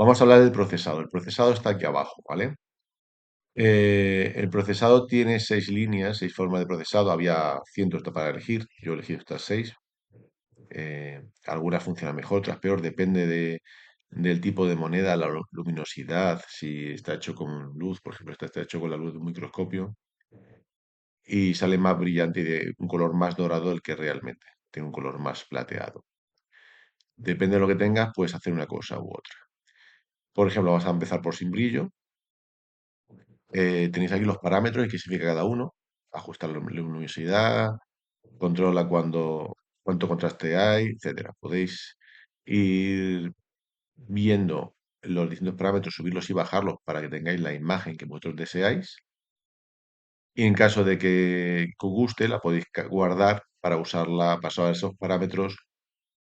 Vamos a hablar del procesado. El procesado está aquí abajo, ¿vale? El procesado tiene seis líneas, seis formas de procesado. Había cientos para elegir. Yo he elegido estas seis. Algunas funcionan mejor, otras peor. Depende del tipo de moneda, la luminosidad, si está hecho con luz. Por ejemplo, esta está hecho con la luz de un microscopio y sale más brillante y de un color más dorado del que realmente. Tiene un color más plateado. Depende de lo que tengas, puedes hacer una cosa u otra. Por ejemplo, vamos a empezar por sin brillo. Tenéis aquí los parámetros y qué significa cada uno. Ajustar la luminosidad, controla cuánto contraste hay, etcétera. Podéis ir viendo los distintos parámetros, subirlos y bajarlos para que tengáis la imagen que vosotros deseáis. Y en caso de que os guste, la podéis guardar para usarla, pasar esos parámetros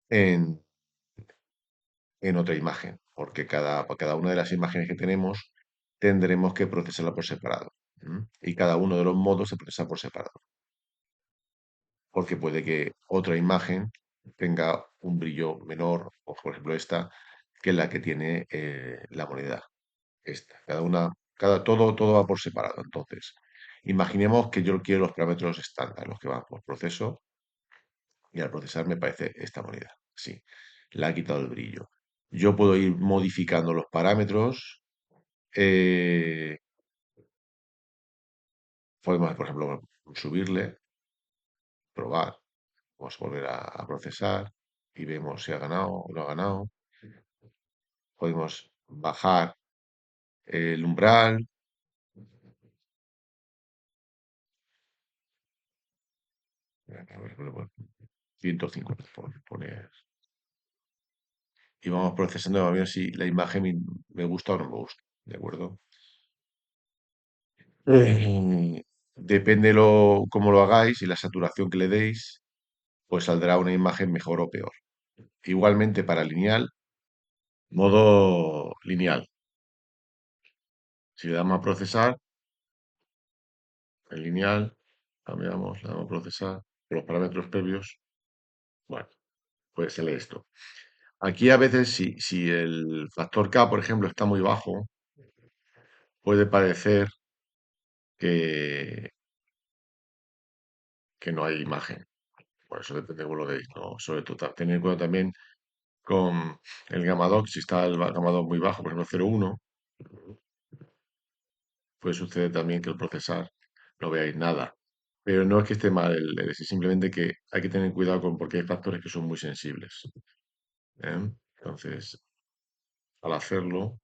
en, en otra imagen, porque cada una de las imágenes que tenemos tendremos que procesarla por separado. Y cada uno de los modos se procesa por separado, porque puede que otra imagen tenga un brillo menor, o por ejemplo esta, que la que tiene la moneda. Esta. Todo va por separado. Entonces, imaginemos que yo quiero los parámetros estándar, los que van por proceso, y al procesar me parece esta moneda. Sí, le ha quitado el brillo. Yo puedo ir modificando los parámetros. eh, Podemos, por ejemplo, subirle, probar. Vamos a volver a procesar y vemos si ha ganado o no ha ganado. Podemos bajar el umbral. A ver, 150 por poner. Y vamos procesando a ver si la imagen me gusta o no me gusta. ¿De acuerdo? Depende cómo lo hagáis y la saturación que le deis, pues saldrá una imagen mejor o peor. Igualmente para lineal, modo lineal. Si le damos a procesar, el lineal, cambiamos, le damos a procesar los parámetros previos. Bueno, pues sale esto. Aquí a veces, si el factor K, por ejemplo, está muy bajo, puede parecer que, que no hay imagen. Por eso depende de cómo lo veis, ¿no? Sobre todo, tener en cuenta también con el Gamadoc, si está el Gamadoc muy bajo, por ejemplo 0,1, puede suceder también que el procesar no veáis nada. Pero no es que esté mal el EDS, simplemente que hay que tener cuidado porque hay factores que son muy sensibles. ¿Eh? Entonces, al hacerlo,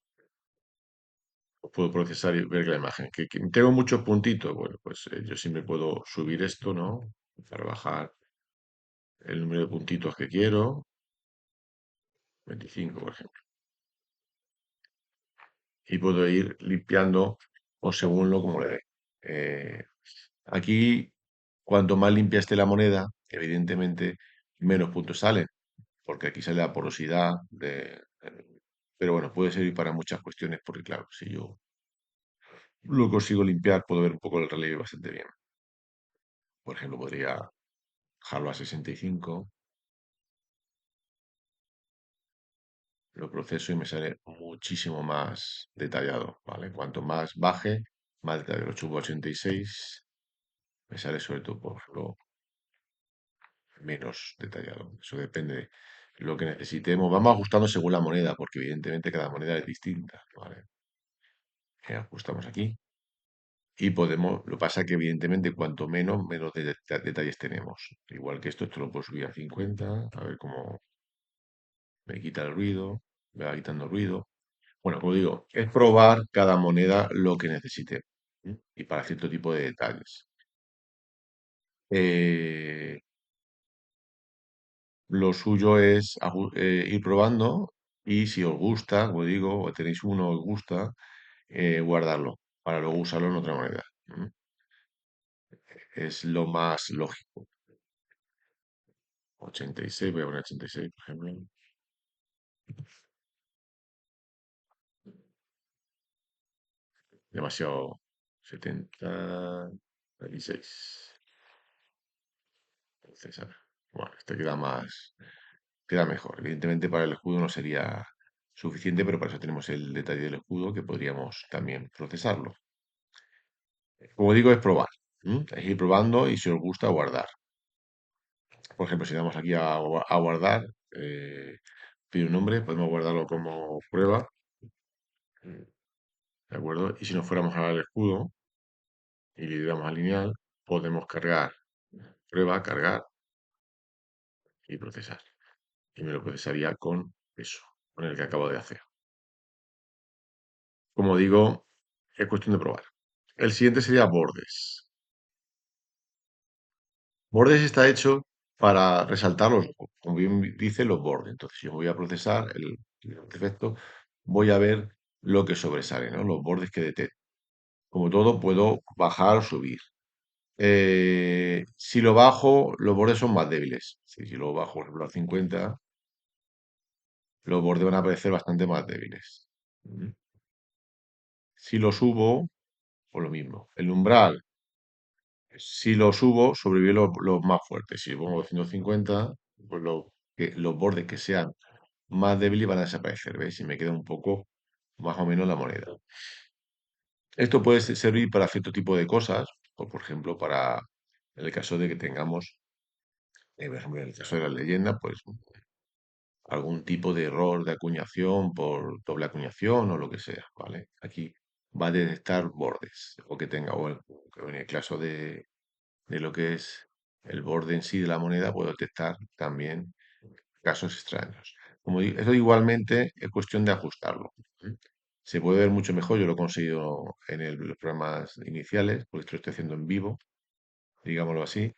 puedo procesar y ver la imagen. Que tengo muchos puntitos, bueno, pues yo siempre puedo subir esto, ¿no? Para bajar el número de puntitos que quiero, 25, por ejemplo. Y puedo ir limpiando o según lo como le dé. Eh, Aquí, cuanto más limpia esté la moneda, evidentemente menos puntos salen, porque aquí sale la porosidad pero bueno, puede servir para muchas cuestiones, porque claro, si yo lo consigo limpiar, puedo ver un poco el relieve bastante bien. Por ejemplo, podría dejarlo a 65, lo proceso y me sale muchísimo más detallado, ¿vale? Cuanto más baje, más detallado. Lo subo a 86, me sale sobre todo por lo menos detallado. Eso depende de lo que necesitemos. Vamos ajustando según la moneda, porque evidentemente cada moneda es distinta, ¿vale? Ajustamos aquí y podemos, lo pasa que evidentemente cuanto menos detalles tenemos. Igual que esto lo puedo subir a 50, a ver cómo me quita el ruido, me va quitando el ruido. Bueno, como digo, es probar cada moneda lo que necesite, ¿sí? Y para cierto tipo de detalles. Eh, lo suyo es ir probando y si os gusta, como digo, o tenéis uno os gusta, guardarlo para luego usarlo en otra moneda. Es lo más lógico. 86, voy a poner 86, por ejemplo. Demasiado. 76. Entonces, a ver, bueno, este queda mejor. Evidentemente para el escudo no sería suficiente, pero para eso tenemos el detalle del escudo que podríamos también procesarlo. Como digo, es probar. Es ir probando y si os gusta, guardar. Por ejemplo, si damos aquí a guardar, pide un nombre, podemos guardarlo como prueba, ¿de acuerdo? Y si nos fuéramos al escudo y le damos a lineal, podemos cargar prueba, cargar y procesar. Y me lo procesaría con eso, con el que acabo de hacer. Como digo, es cuestión de probar. El siguiente sería bordes. Bordes está hecho para resaltar los, como bien dice, los bordes. Entonces, si yo voy a procesar el efecto, voy a ver lo que sobresale, ¿no? Los bordes que detecto. Como todo, puedo bajar o subir. Si lo bajo, los bordes son más débiles. Si lo bajo, por ejemplo, a 50, los bordes van a parecer bastante más débiles. ¿Mm? Si lo subo, pues lo mismo. El umbral, si lo subo, sobreviven los más fuertes. Si lo pongo 150, pues los bordes que sean más débiles van a desaparecer, ¿veis? Y me queda un poco más o menos la moneda. Esto puede servir para cierto tipo de cosas, o por ejemplo, en el caso de que tengamos, por ejemplo, en el caso de la leyenda, pues algún tipo de error de acuñación por doble acuñación o lo que sea, ¿vale? Aquí va a detectar bordes, o que tenga, o en el caso de lo que es el borde en sí de la moneda, puedo detectar también casos extraños. Eso igualmente es cuestión de ajustarlo. ¿Mm? Se puede ver mucho mejor, yo lo he conseguido en los programas iniciales, porque esto lo estoy haciendo en vivo, digámoslo así,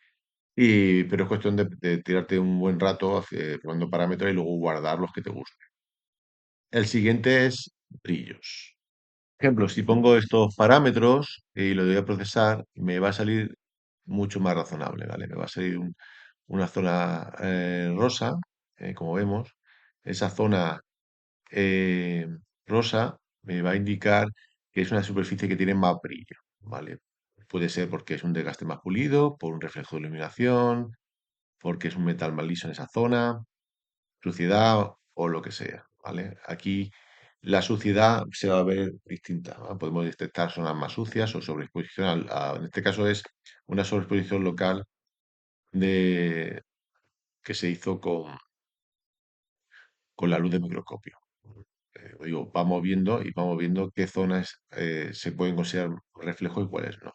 pero es cuestión de tirarte un buen rato probando parámetros y luego guardar los que te gustan. El siguiente es brillos. Por ejemplo, si pongo estos parámetros y lo voy a procesar, me va a salir mucho más razonable, ¿vale? Me va a salir una zona rosa, como vemos. Esa zona eh, rosa me va a indicar que es una superficie que tiene más brillo, ¿vale? Puede ser porque es un desgaste más pulido, por un reflejo de iluminación, porque es un metal más liso en esa zona, suciedad o lo que sea, ¿vale? Aquí la suciedad se va a ver distinta, ¿no? Podemos detectar zonas más sucias o sobreexposición, en este caso es una sobreexposición local de, que se hizo con la luz de microscopio. Digo, vamos viendo qué zonas se pueden considerar reflejo y cuáles no.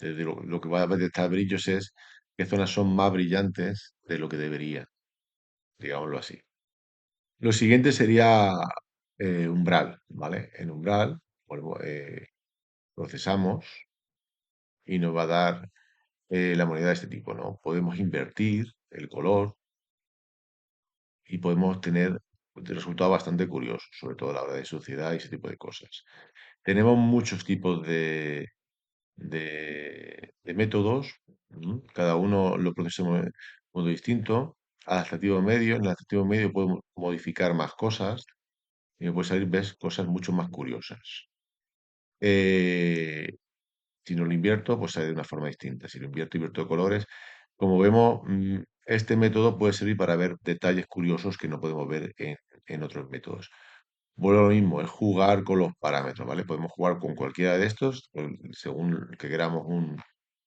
Lo que va a detectar brillos es qué zonas son más brillantes de lo que deberían, digámoslo así. Lo siguiente sería umbral, ¿vale? En umbral, vuelvo, procesamos y nos va a dar la moneda de este tipo, ¿no? Podemos invertir el color y podemos tener resultados bastante curiosos, sobre todo a la hora de suciedad y ese tipo de cosas. Tenemos muchos tipos de métodos, cada uno lo procesamos de modo distinto. Adaptativo medio, en el adaptativo medio podemos modificar más cosas y me puede salir, ves, cosas mucho más curiosas. Eh, si no lo invierto, pues sale de una forma distinta. Si lo invierto de colores. Como vemos, este método puede servir para ver detalles curiosos que no podemos ver en otros métodos. Vuelvo a lo mismo, es jugar con los parámetros, ¿vale? Podemos jugar con cualquiera de estos, según que queramos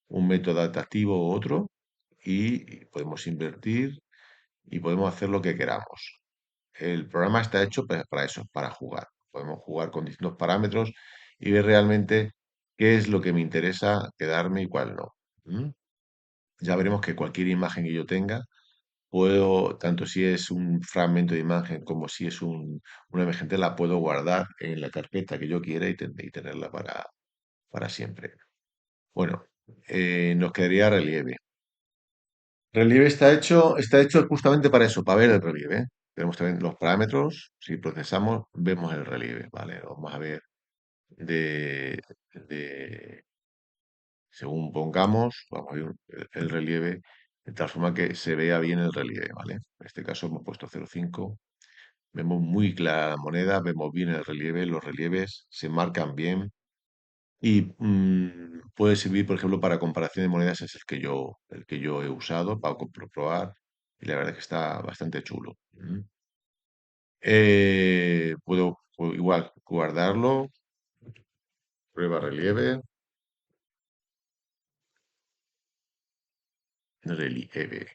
un método adaptativo u otro, y podemos invertir y podemos hacer lo que queramos. El programa está hecho para eso, para jugar. Podemos jugar con distintos parámetros y ver realmente qué es lo que me interesa quedarme y cuál no. ¿Mm? Ya veremos que cualquier imagen que yo tenga, puedo, tanto si es un fragmento de imagen como si es una emergente, la puedo guardar en la carpeta que yo quiera y tenerla para siempre. Bueno, nos quedaría relieve. Relieve está hecho justamente para eso, para ver el relieve. Tenemos también los parámetros, si procesamos, vemos el relieve, ¿vale? Vamos a ver de, de- según pongamos, vamos a ver el relieve, de tal forma que se vea bien el relieve, ¿vale? En este caso hemos puesto 0,5. Vemos muy clara la moneda, vemos bien el relieve, los relieves se marcan bien y puede servir, por ejemplo, para comparación de monedas, es el que yo he usado para comprobar y la verdad es que está bastante chulo. Mm. Puedo igual guardarlo, prueba relieve, relieve,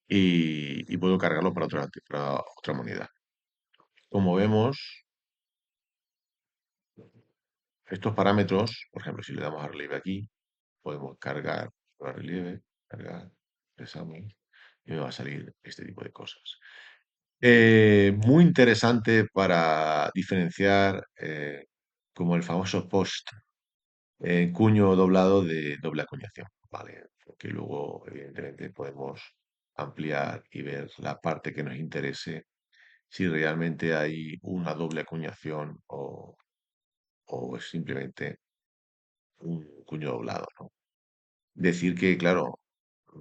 y puedo cargarlo para otra moneda. Como vemos, estos parámetros, por ejemplo, si le damos a relieve aquí, podemos cargar prueba relieve, cargar, expresamos, y me va a salir este tipo de cosas. Muy interesante para diferenciar como el famoso post cuño doblado de doble acuñación, ¿vale? Porque luego, evidentemente, podemos ampliar y ver la parte que nos interese, si realmente hay una doble acuñación o es simplemente un cuño doblado, ¿no? Decir que, claro,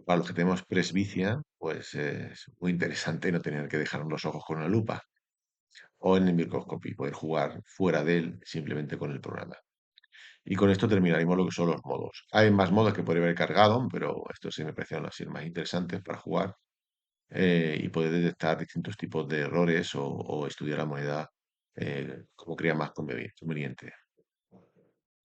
para los que tenemos presbicia, pues es muy interesante no tener que dejar los ojos con una lupa o en el microscopio y poder jugar fuera de él simplemente con el programa. Y con esto terminaremos lo que son los modos. Hay más modos que podría haber cargado, pero estos sí me parecieron así más interesantes para jugar y poder detectar distintos tipos de errores o estudiar la moneda como crea más conveniente.